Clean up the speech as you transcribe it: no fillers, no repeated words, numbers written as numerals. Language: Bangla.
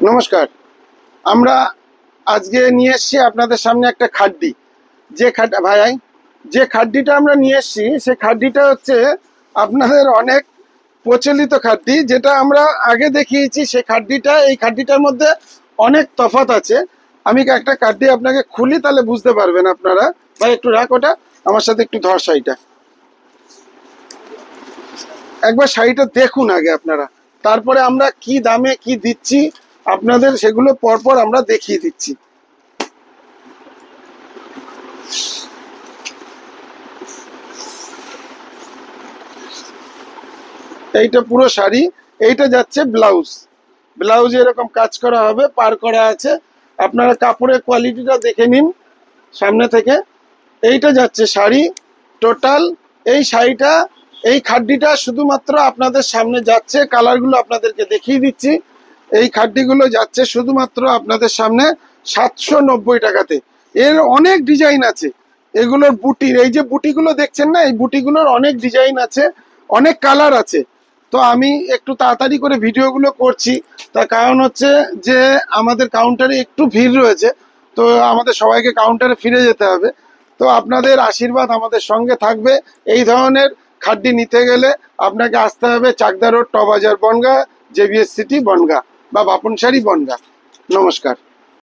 নমস্কার। আমরা আজকে নিয়ে এসেছি আপনাদের সামনে একটা খাড্ডি। যে খাড্ডিটা আমরা নিয়ে এসেছি সে খাড্ডিটা হচ্ছে আপনাদের অনেক প্রচলিত খাড্ডি, যেটা আমরা আগে দেখিয়েছি। সেই খাড্ডিটা এই খাড্ডিটার মধ্যে অনেক তফাৎ আছে। আমি একটা খাড্ডি আপনাকে খুলি, তাহলে বুঝতে পারবেন আপনারা। ভাই একটু রাখ ওটা, আমার সাথে একটু ধর শাড়িটা। একবার শাড়িটা দেখুন আগে আপনারা, তারপরে আমরা কি দামে কি দিচ্ছি আপনাদের সেগুলো পরপর আমরা দেখিয়ে দিচ্ছি। এইটা পুরো শাড়ি, এইটা যাচ্ছে ব্লাউজ। ব্লাউজে এরকম কাজ করা হবে, পার করা আছে। আপনারা কাপড়ের কোয়ালিটিটা দেখে নিন সামনে থেকে। এইটা যাচ্ছে শাড়ি টোটাল। এই শাড়িটা, এই খাড্ডিটা শুধুমাত্র আপনাদের সামনে যাচ্ছে, কালারগুলো আপনাদেরকে দেখিয়ে দিচ্ছি। এই খাড্ডিগুলো যাচ্ছে শুধুমাত্র আপনাদের সামনে 790 টাকাতে। এর অনেক ডিজাইন আছে। এগুলোর বুটির, এই যে বুটিগুলো দেখছেন না, এই বুটিগুলোর অনেক ডিজাইন আছে, অনেক কালার আছে। তো আমি একটু তাড়াতাড়ি করে ভিডিওগুলো করছি, তার কারণ হচ্ছে যে আমাদের কাউন্টারে একটু ভিড় রয়েছে, তো আমাদের সবাইকে কাউন্টারে ফিরে যেতে হবে। তো আপনাদের আশীর্বাদ আমাদের সঙ্গে থাকবে। এই ধরনের খাড্ডি নিতে গেলে আপনাকে আসতে হবে চাকদা রোড, টবাজার, বনগাঁ, জেবিএস সিটি বনগাঁ বা বাপনশাড়ি বনগাঁ। নমস্কার।